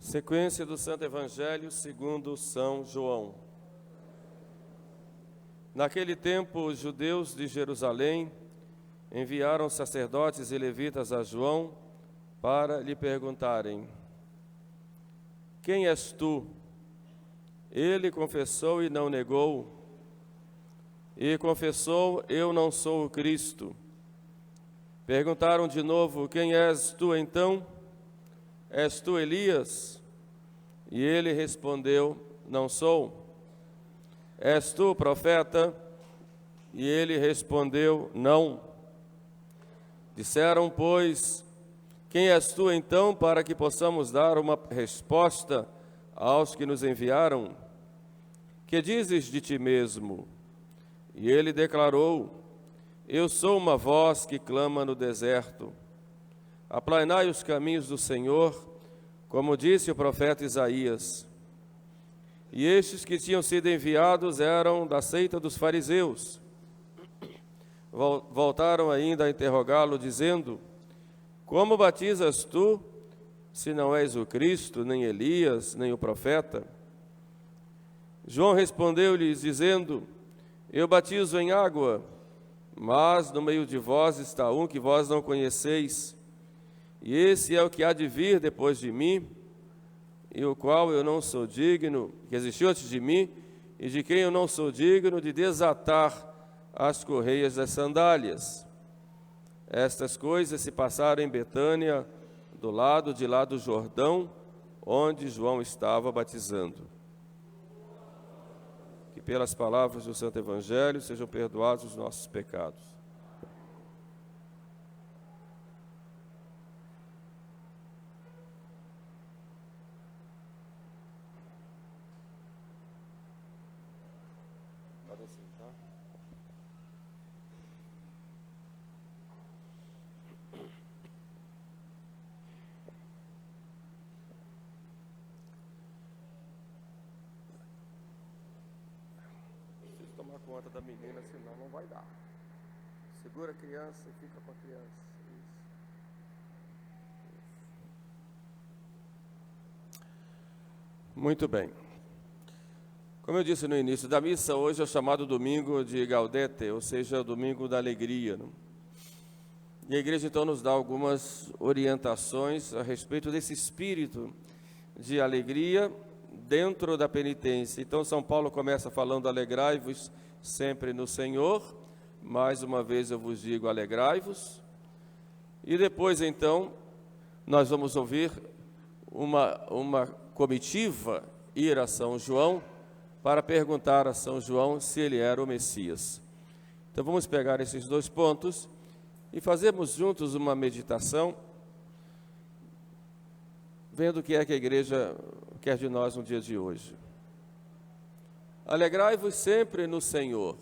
Sequência do Santo Evangelho segundo São João. Naquele tempo, os judeus de Jerusalém enviaram sacerdotes e levitas a João para lhe perguntarem: quem és tu? Ele confessou e não negou. E confessou: eu não sou o Cristo. Perguntaram de novo: quem és tu então? És tu Elias? E ele respondeu: não sou. És tu o profeta? E ele respondeu: não. Disseram, pois: quem és tu então, para que possamos dar uma resposta aos que nos enviaram? Que dizes de ti mesmo? E ele declarou: eu sou uma voz que clama no deserto. Aplainai os caminhos do Senhor, como disse o profeta Isaías. E estes que tinham sido enviados eram da seita dos fariseus. Voltaram ainda a interrogá-lo, dizendo: como batizas tu, se não és o Cristo, nem Elias, nem o profeta? João respondeu-lhes, dizendo: eu batizo em água, mas no meio de vós está um que vós não conheceis, e esse é o que há de vir depois de mim, e o qual eu não sou digno, que existiu antes de mim, e de quem eu não sou digno de desatar as correias das sandálias. Estas coisas se passaram em Betânia, do lado de lá do Jordão, onde João estava batizando. Que pelas palavras do Santo Evangelho sejam perdoados os nossos pecados. Tomar conta da menina, senão não vai dar. Segura a criança e fica com a criança. Isso. Muito bem. Como eu disse no início da missa, hoje é o chamado domingo de Gaudete, ou seja, o domingo da alegria. E a igreja então nos dá algumas orientações a respeito desse espírito de alegria dentro da penitência. Então São Paulo começa falando: alegrai-vos sempre no Senhor. Mais uma vez eu vos digo: alegrai-vos. E depois então nós vamos ouvir uma comitiva ir a São João para perguntar a São João se ele era o Messias. Então vamos pegar esses dois pontos e fazermos juntos uma meditação, vendo o que é que a igreja quer de nós no dia de hoje. Alegrai-vos sempre no Senhor.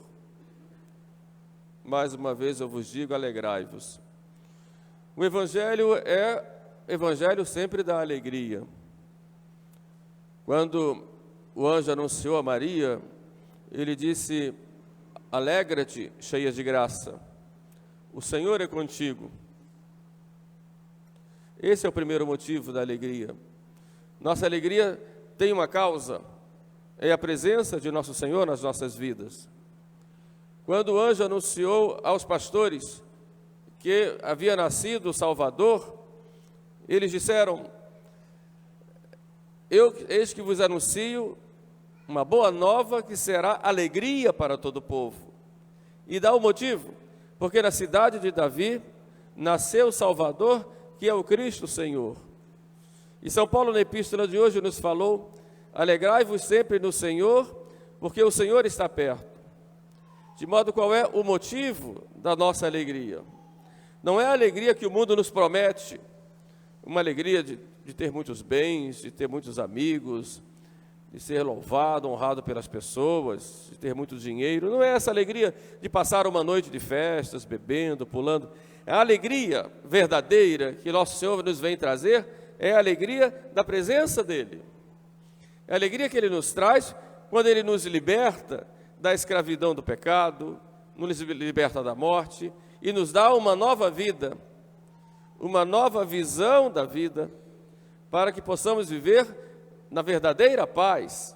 Mais uma vez eu vos digo: alegrai-vos. O Evangelho é Evangelho sempre da alegria. Quando o anjo anunciou a Maria, ele disse: alegra-te, cheia de graça, o Senhor é contigo. Esse é o primeiro motivo da alegria. Nossa alegria tem uma causa, é a presença de nosso Senhor nas nossas vidas. Quando o anjo anunciou aos pastores que havia nascido o Salvador, eles disseram: eis que vos anuncio uma boa nova que será alegria para todo o povo. E dá o motivo: porque na cidade de Davi nasceu o Salvador, que é o Cristo Senhor. E São Paulo, na epístola de hoje, nos falou: alegrai-vos sempre no Senhor, porque o Senhor está perto. De modo, qual é o motivo da nossa alegria? Não é a alegria que o mundo nos promete, uma alegria de ter muitos bens, de ter muitos amigos, de ser louvado, honrado pelas pessoas, de ter muito dinheiro. Não é essa alegria de passar uma noite de festas, bebendo, pulando. É a alegria verdadeira que nosso Senhor nos vem trazer, é a alegria da presença dEle. É a alegria que Ele nos traz quando Ele nos liberta da escravidão do pecado, nos liberta da morte e nos dá uma nova vida, uma nova visão da vida, para que possamos viver na verdadeira paz,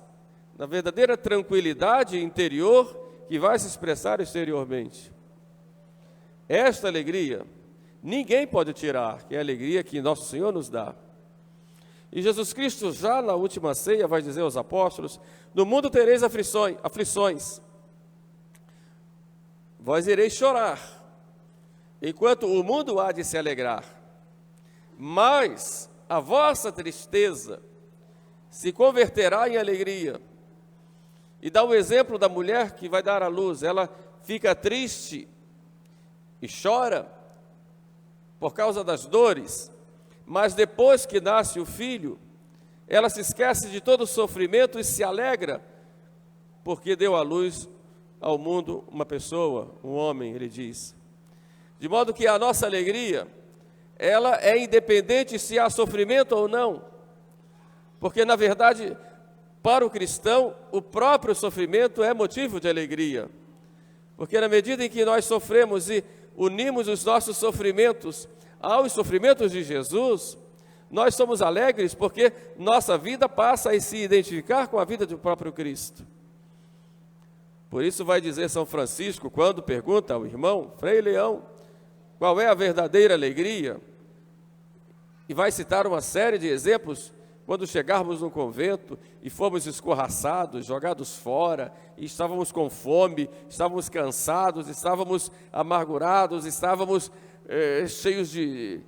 na verdadeira tranquilidade interior que vai se expressar exteriormente. Esta alegria, ninguém pode tirar, que é a alegria que nosso Senhor nos dá. E Jesus Cristo, já na última ceia, vai dizer aos apóstolos: no mundo tereis aflições, vós ireis chorar, enquanto o mundo há de se alegrar. Mas a vossa tristeza se converterá em alegria. E dá o exemplo da mulher que vai dar à luz. Ela fica triste e chora por causa das dores, mas depois que nasce o filho, ela se esquece de todo o sofrimento e se alegra, porque deu à luz ao mundo uma pessoa, um homem, ele diz. De modo que a nossa alegria, ela é independente se há sofrimento ou não, porque na verdade, para o cristão, o próprio sofrimento é motivo de alegria, porque na medida em que nós sofremos e unimos os nossos sofrimentos aos sofrimentos de Jesus, nós somos alegres porque nossa vida passa a se identificar com a vida do próprio Cristo. Por isso vai dizer São Francisco, quando pergunta ao irmão Frei Leão qual é a verdadeira alegria, e vai citar uma série de exemplos, quando chegarmos no convento e fomos escorraçados, jogados fora, e estávamos com fome, estávamos cansados, estávamos amargurados, estávamos cheios de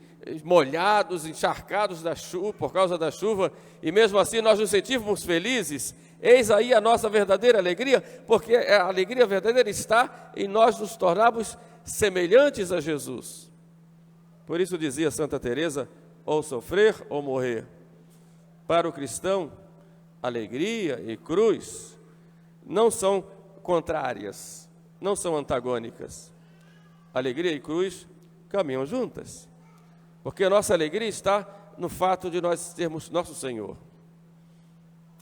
molhados, encharcados da chuva, por causa da chuva, e mesmo assim nós nos sentimos felizes. Eis aí a nossa verdadeira alegria, porque a alegria verdadeira está em nós nos tornarmos semelhantes a Jesus. Por isso dizia Santa Teresa: ou sofrer ou morrer. Para o cristão, alegria e cruz não são contrárias, não são antagônicas. Alegria e cruz caminham juntas, porque a nossa alegria está no fato de nós termos nosso Senhor.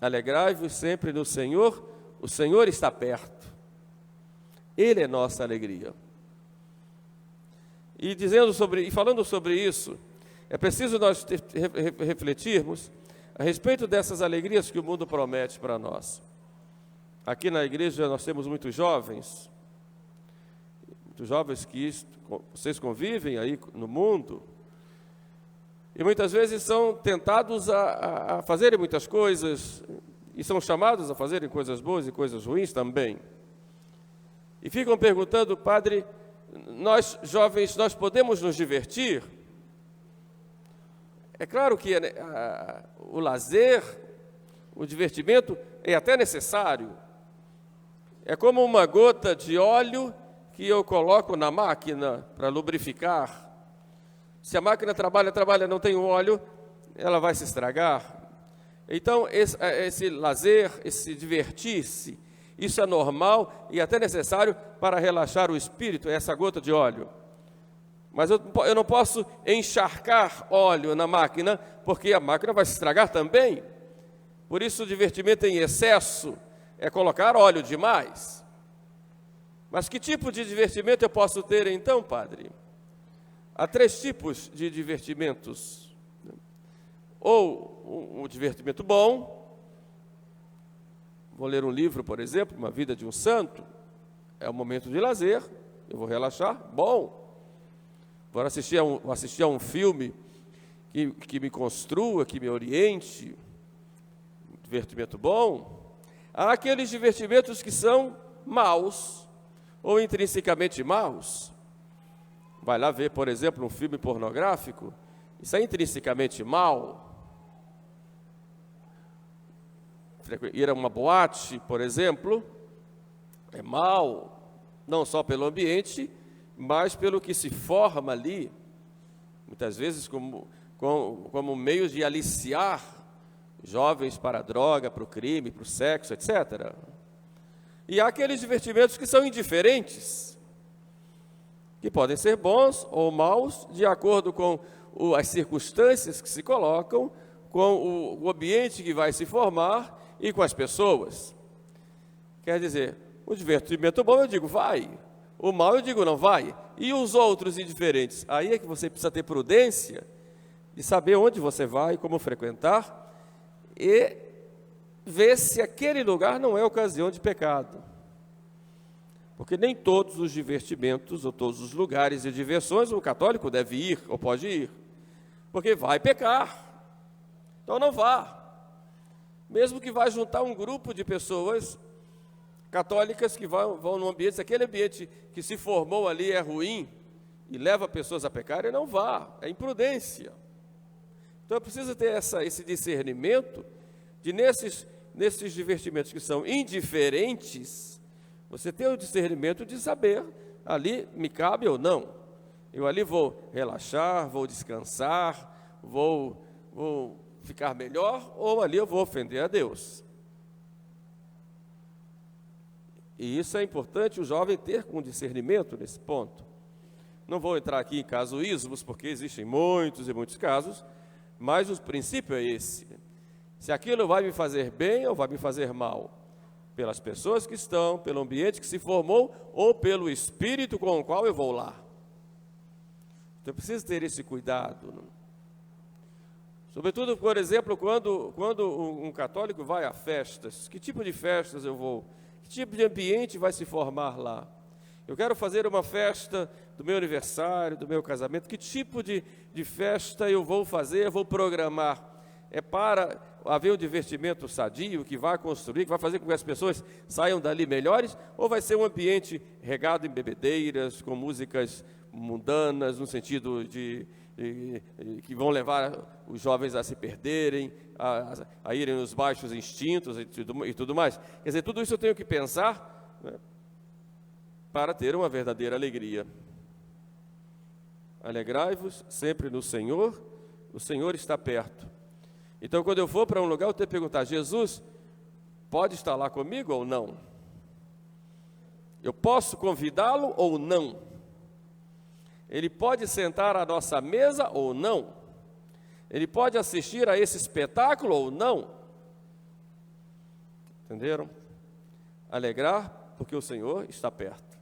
Alegrai-vos sempre no Senhor, o Senhor está perto, Ele é nossa alegria. E falando sobre isso, é preciso nós refletirmos a respeito dessas alegrias que o mundo promete para nós. Aqui na igreja nós temos muitos jovens que vocês convivem aí no mundo, e muitas vezes são tentados a fazerem muitas coisas, e são chamados a fazerem coisas boas e coisas ruins também. E ficam perguntando: padre, nós jovens, nós podemos nos divertir? É claro que o lazer, o divertimento é até necessário. É como uma gota de óleo que eu coloco na máquina para lubrificar. Se a máquina trabalha, não tem óleo, ela vai se estragar. Então, esse lazer, esse divertir-se, isso é normal e até necessário para relaxar o espírito, essa gota de óleo. Mas eu não posso encharcar óleo na máquina, porque a máquina vai se estragar também. Por isso, o divertimento em excesso é colocar óleo demais. Mas que tipo de divertimento eu posso ter então, padre? Há 3 tipos de divertimentos. Ou um divertimento bom. Vou ler um livro, por exemplo, Uma Vida de um Santo. É um momento de lazer, eu vou relaxar, bom. Vou assistir a um filme que me construa, que me oriente, um divertimento bom. Há aqueles divertimentos que são maus, ou intrinsecamente maus. Vai lá ver, por exemplo, um filme pornográfico, isso é intrinsecamente mal. Ir a uma boate, por exemplo, é mal, não só pelo ambiente, mas pelo que se forma ali, muitas vezes como meio de aliciar jovens para a droga, para o crime, para o sexo, etc. E há aqueles divertimentos que são indiferentes, que podem ser bons ou maus, de acordo com as circunstâncias que se colocam, com o ambiente que vai se formar e com as pessoas. Quer dizer, o divertimento bom eu digo vai, o mal eu digo não vai, e os outros indiferentes? Aí é que você precisa ter prudência de saber onde você vai, como frequentar, e ver se aquele lugar não é ocasião de pecado. Porque nem todos os divertimentos ou todos os lugares de diversões o católico deve ir ou pode ir, porque vai pecar. Então não vá. Mesmo que vá juntar um grupo de pessoas católicas que vão num ambiente, se aquele ambiente que se formou ali é ruim e leva pessoas a pecarem, não vá, é imprudência. Então é preciso ter esse discernimento de nesses divertimentos que são indiferentes, você ter o discernimento de saber, ali me cabe ou não. Eu ali vou relaxar, vou descansar, vou ficar melhor, ou ali eu vou ofender a Deus. E isso é importante o jovem ter com discernimento nesse ponto. Não vou entrar aqui em casuísmos, porque existem muitos e muitos casos, mas o princípio é esse. Se aquilo vai me fazer bem ou vai me fazer mal, pelas pessoas que estão, pelo ambiente que se formou, ou pelo espírito com o qual eu vou lá. Então, eu preciso ter esse cuidado. Sobretudo, por exemplo, quando um católico vai a festas, que tipo de festas eu vou? Que tipo de ambiente vai se formar lá? Eu quero fazer uma festa do meu aniversário, do meu casamento, que tipo de festa eu vou fazer, eu vou programar? É para haver um divertimento sadio, que vai construir, que vai fazer com que as pessoas saiam dali melhores, ou vai ser um ambiente regado em bebedeiras, com músicas mundanas, no sentido que vão levar os jovens a se perderem, a irem nos baixos instintos e tudo mais. Quer dizer, tudo isso eu tenho que pensar, né, para ter uma verdadeira alegria. Alegrai-vos sempre no Senhor, o Senhor está perto. Então, quando eu for para um lugar, eu tenho que perguntar: Jesus pode estar lá comigo ou não? Eu posso convidá-lo ou não? Ele pode sentar à nossa mesa ou não? Ele pode assistir a esse espetáculo ou não? Entenderam? Alegrar, porque o Senhor está perto.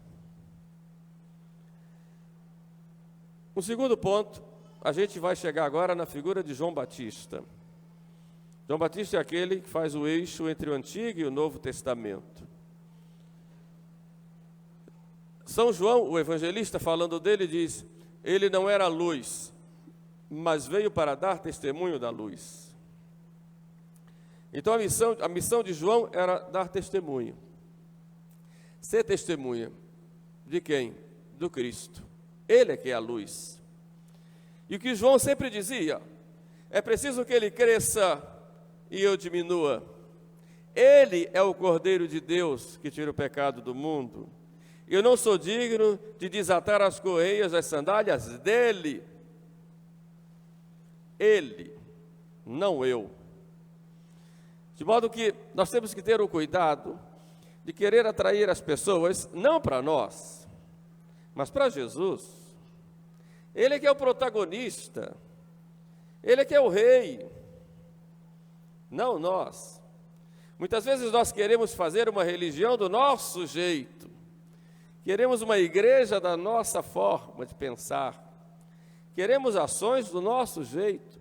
Um segundo ponto, a gente vai chegar agora na figura de João Batista. João Batista é aquele que faz o eixo entre o Antigo e o Novo Testamento. São João, o evangelista, falando dele, diz: ele não era luz, mas veio para dar testemunho da luz. Então a missão de João era dar testemunho. Ser testemunha de quem? Do Cristo. Ele é que é a luz. E o que João sempre dizia: é preciso que ele cresça e eu diminua. Ele é o Cordeiro de Deus que tira o pecado do mundo. Eu não sou digno de desatar as correias das sandálias dele. Ele, não eu. De modo que nós temos que ter o cuidado de querer atrair as pessoas, não para nós, mas para Jesus. Ele é que é o protagonista. Ele é que é o rei. Não nós. Muitas vezes nós queremos fazer uma religião do nosso jeito. Queremos uma igreja da nossa forma de pensar. Queremos ações do nosso jeito.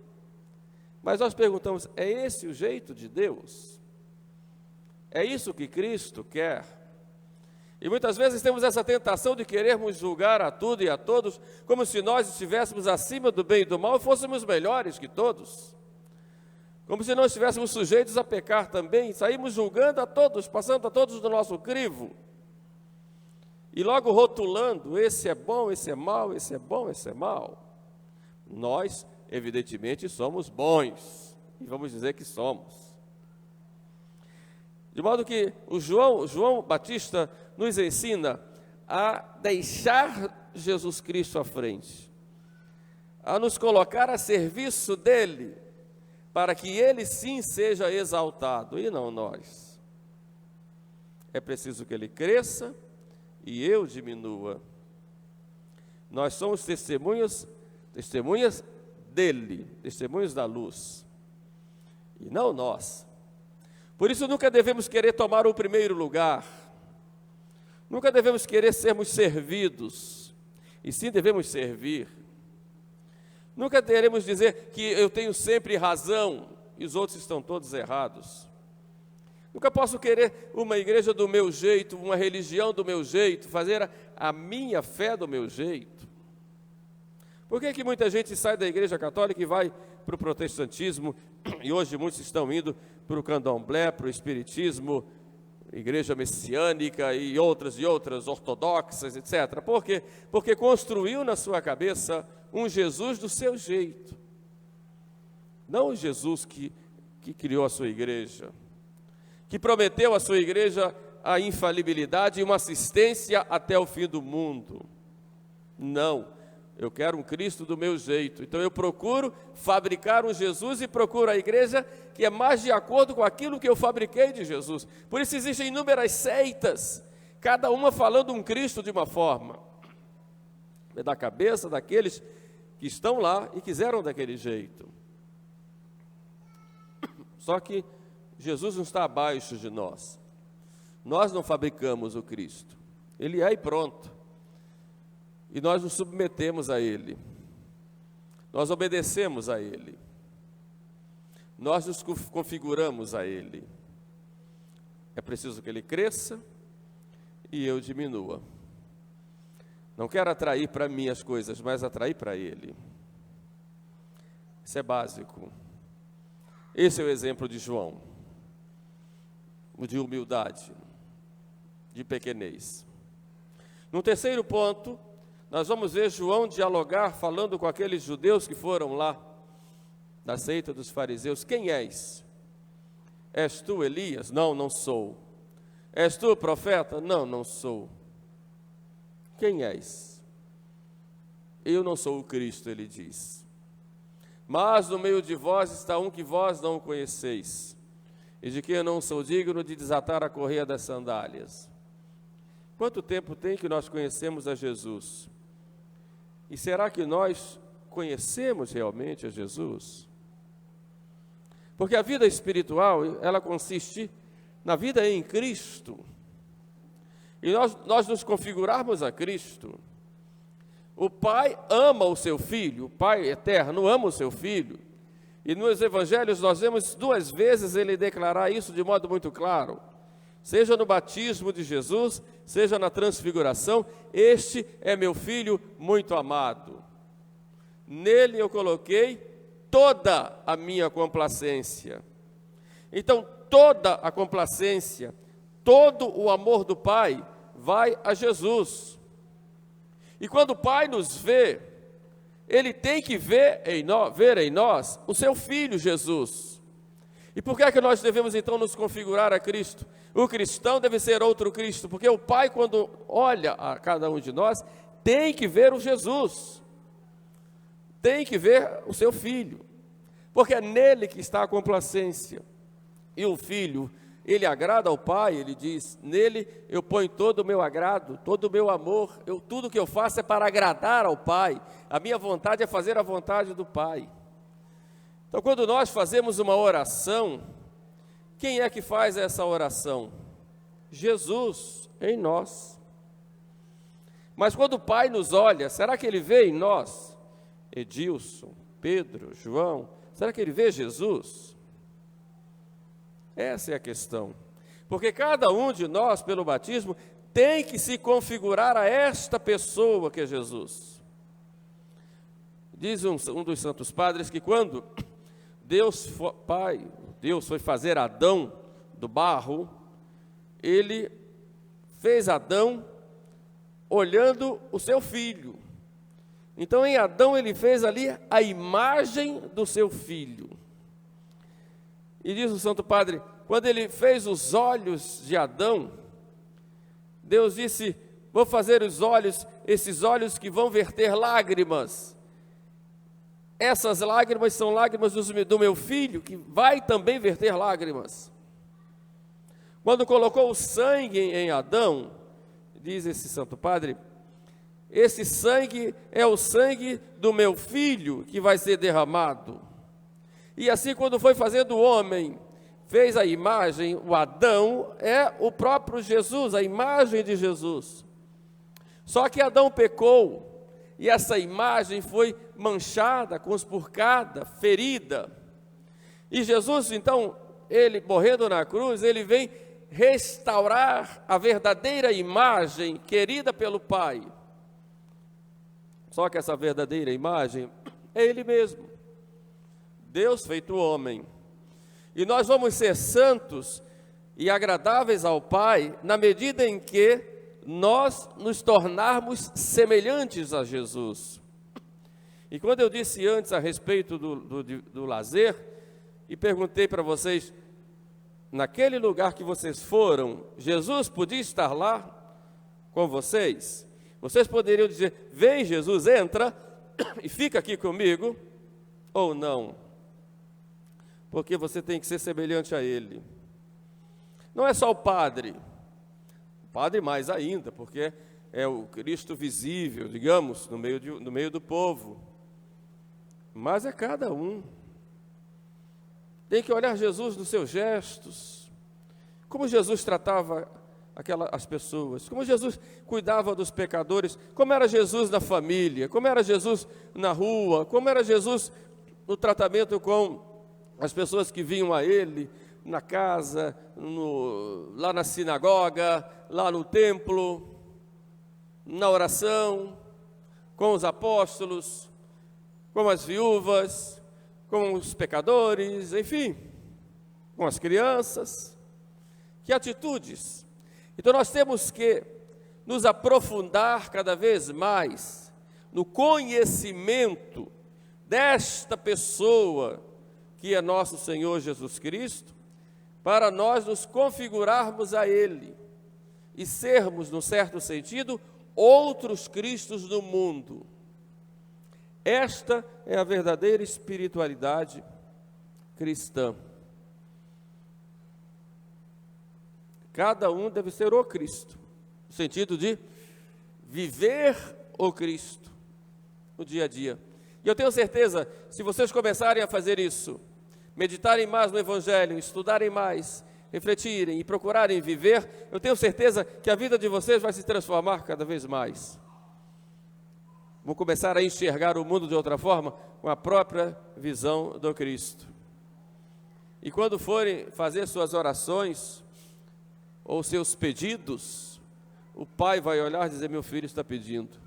Mas nós perguntamos: é esse o jeito de Deus? É isso que Cristo quer? E muitas vezes temos essa tentação de querermos julgar a tudo e a todos como se nós estivéssemos acima do bem e do mal e fôssemos melhores que todos. Como se não estivéssemos sujeitos a pecar também, saímos julgando a todos, passando a todos do nosso crivo. E logo rotulando: esse é bom, esse é mau, esse é bom, esse é mau. Nós, evidentemente, somos bons, e vamos dizer que somos. De modo que o João Batista nos ensina a deixar Jesus Cristo à frente, a nos colocar a serviço dele, para que ele sim seja exaltado, e não nós. É preciso que ele cresça e eu diminua. Nós somos testemunhas dele, testemunhas da luz, e não nós. Por isso nunca devemos querer tomar o primeiro lugar, nunca devemos querer sermos servidos, e sim devemos servir. Nunca teremos dizer que eu tenho sempre razão e os outros estão todos errados. Nunca posso querer uma igreja do meu jeito, uma religião do meu jeito, fazer a minha fé do meu jeito. Por que muita gente sai da igreja católica e vai para o protestantismo, e hoje muitos estão indo para o candomblé, para o espiritismo, igreja messiânica e outras ortodoxas, etc. Por quê? Porque construiu na sua cabeça um Jesus do seu jeito. Não o Jesus que criou a sua igreja, que prometeu à sua igreja a infalibilidade e uma assistência até o fim do mundo. Não, eu quero um Cristo do meu jeito. Então eu procuro fabricar um Jesus e procuro a igreja que é mais de acordo com aquilo que eu fabriquei de Jesus. Por isso existem inúmeras seitas, cada uma falando um Cristo de uma forma. É da cabeça daqueles que estão lá e quiseram daquele jeito. Só que Jesus não está abaixo de nós. Nós não fabricamos o Cristo. Ele é e pronto. E nós nos submetemos a Ele. Nós obedecemos a Ele. Nós nos configuramos a Ele. É preciso que Ele cresça e eu diminua. Não quero atrair para mim as coisas, mas atrair para Ele. Isso é básico. Esse é o exemplo de João, de humildade, de pequenez. No terceiro ponto, nós vamos ver João dialogar, falando com aqueles judeus que foram lá, da seita dos fariseus. Quem és? És tu Elias? Não, não sou. És tu profeta? Não, não sou. Quem és? Eu não sou o Cristo, ele diz. Mas no meio de vós está um que vós não conheceis, e de quem eu não sou digno de desatar a correia das sandálias. Quanto tempo tem que nós conhecemos a Jesus? E será que nós conhecemos realmente a Jesus? Porque a vida espiritual, ela consiste na vida em Cristo. E nós nos configurarmos a Cristo. O Pai ama o seu Filho, o Pai eterno ama o seu Filho. E nos Evangelhos nós vemos 2 vezes ele declarar isso de modo muito claro. Seja no batismo de Jesus, seja na transfiguração, este é meu Filho muito amado. Nele eu coloquei toda a minha complacência. Então, toda a complacência, todo o amor do Pai vai a Jesus. E quando o Pai nos vê, Ele tem que ver em nós o seu Filho Jesus. E por que é que nós devemos então nos configurar a Cristo? O cristão deve ser outro Cristo, porque o Pai, quando olha a cada um de nós, tem que ver o Jesus, tem que ver o seu Filho, porque é nele que está a complacência. E o Filho, ele agrada ao Pai, ele diz, nele eu ponho todo o meu agrado, todo o meu amor, tudo que eu faço é para agradar ao Pai, a minha vontade é fazer a vontade do Pai. Então, quando nós fazemos uma oração, quem é que faz essa oração? Jesus em nós. Mas quando o Pai nos olha, será que Ele vê em nós? Edilson, Pedro, João, será que Ele vê Jesus? Essa é a questão. Porque cada um de nós, pelo batismo, tem que se configurar a esta pessoa que é Jesus. Diz um dos santos padres que quando Deus foi fazer Adão do barro, Ele fez Adão olhando o seu filho. Então em Adão Ele fez ali a imagem do seu filho. E diz o santo padre, quando Ele fez os olhos de Adão, Deus disse, vou fazer os olhos, esses olhos que vão verter lágrimas. Essas lágrimas são lágrimas do meu filho, que vai também verter lágrimas. Quando colocou o sangue em Adão, diz esse santo padre, esse sangue é o sangue do meu filho que vai ser derramado. E assim, quando foi fazendo o homem, fez a imagem, o Adão é o próprio Jesus, a imagem de Jesus. Só que Adão pecou, e essa imagem foi manchada, conspurcada, ferida. E Jesus, então, ele morrendo na cruz, ele vem restaurar a verdadeira imagem querida pelo Pai. Só que essa verdadeira imagem é Ele mesmo, Deus feito homem. E nós vamos ser santos e agradáveis ao Pai na medida em que nós nos tornarmos semelhantes a Jesus. E quando eu disse antes a respeito do lazer, e perguntei para vocês, naquele lugar que vocês foram, Jesus podia estar lá com vocês? Vocês poderiam dizer, vem Jesus, entra e fica aqui comigo, ou não? Porque você tem que ser semelhante a Ele. Não é só o padre mais ainda, porque é o Cristo visível, digamos, no meio do povo. Mas é cada um. Tem que olhar Jesus nos seus gestos, como Jesus tratava as pessoas, como Jesus cuidava dos pecadores, como era Jesus na família, como era Jesus na rua, como era Jesus no tratamento com as pessoas que vinham a Ele, na casa, lá na sinagoga, lá no templo, na oração, com os apóstolos, com as viúvas, com os pecadores, enfim, com as crianças. Que atitudes! Então nós temos que nos aprofundar cada vez mais no conhecimento desta pessoa que é nosso Senhor Jesus Cristo, para nós nos configurarmos a Ele e sermos, num certo sentido, outros Cristos no mundo. Esta é a verdadeira espiritualidade cristã. Cada um deve ser o Cristo, no sentido de viver o Cristo no dia a dia. E eu tenho certeza, se vocês começarem a fazer isso, meditarem mais no Evangelho, estudarem mais, refletirem e procurarem viver, eu tenho certeza que a vida de vocês vai se transformar cada vez mais. Vão começar a enxergar o mundo de outra forma, com a própria visão do Cristo. E quando forem fazer suas orações, ou seus pedidos, o Pai vai olhar e dizer, meu filho está pedindo.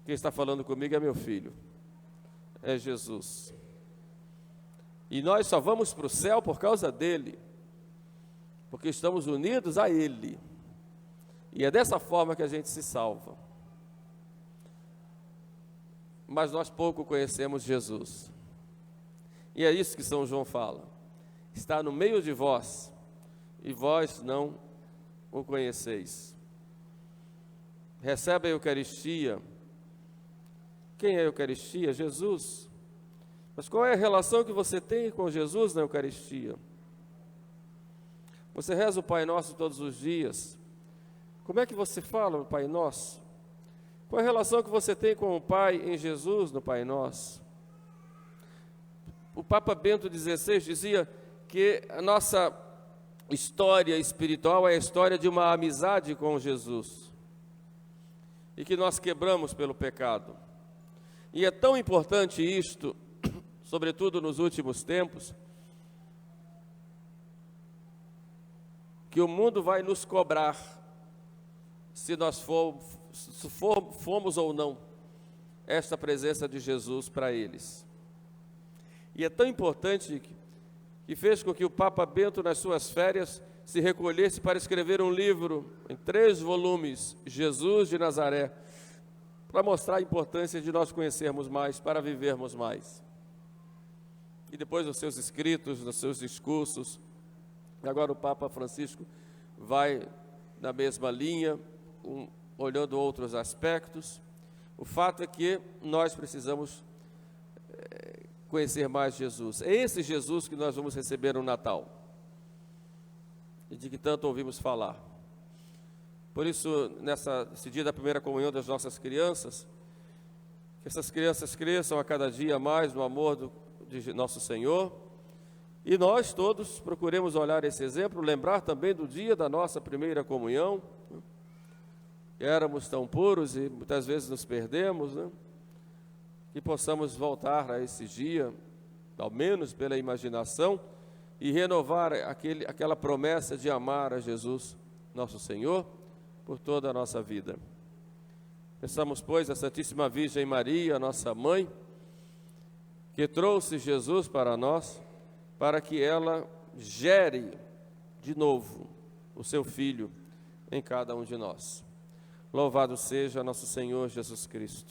Quem está falando comigo é meu filho, é Jesus. E nós só vamos para o céu por causa dele, porque estamos unidos a Ele. E é dessa forma que a gente se salva. Mas nós pouco conhecemos Jesus. E é isso que São João fala. Está no meio de vós, e vós não o conheceis. Recebe a Eucaristia. Quem é a Eucaristia? Jesus. Mas qual é a relação que você tem com Jesus na Eucaristia? Você reza o Pai Nosso todos os dias. Como é que você fala o Pai Nosso? Qual é a relação que você tem com o Pai em Jesus no Pai Nosso? O Papa Bento XVI dizia que a nossa história espiritual é a história de uma amizade com Jesus e que nós quebramos pelo pecado. E é tão importante isto, sobretudo nos últimos tempos, que o mundo vai nos cobrar se nós fomos ou não esta presença de Jesus para eles. E é tão importante que fez com que o Papa Bento, nas suas férias, se recolhesse para escrever um livro em 3 volumes, Jesus de Nazaré, para mostrar a importância de nós conhecermos mais, para vivermos mais. E depois nos seus escritos, nos seus discursos, agora o Papa Francisco vai na mesma linha, olhando outros aspectos. O fato é que nós precisamos conhecer mais Jesus. É esse Jesus que nós vamos receber no Natal, e de que tanto ouvimos falar. Por isso, nesse dia da primeira comunhão das nossas crianças, que essas crianças cresçam a cada dia mais no amor de nosso Senhor, e nós todos procuremos olhar esse exemplo, lembrar também do dia da nossa primeira comunhão, éramos tão puros e muitas vezes nos perdemos, né? Que possamos voltar a esse dia, ao menos pela imaginação, e renovar aquela promessa de amar a Jesus, nosso Senhor, por toda a nossa vida. Peçamos, pois, a Santíssima Virgem Maria, nossa mãe, que trouxe Jesus para nós, para que ela gere de novo o seu Filho em cada um de nós. Louvado seja nosso Senhor Jesus Cristo.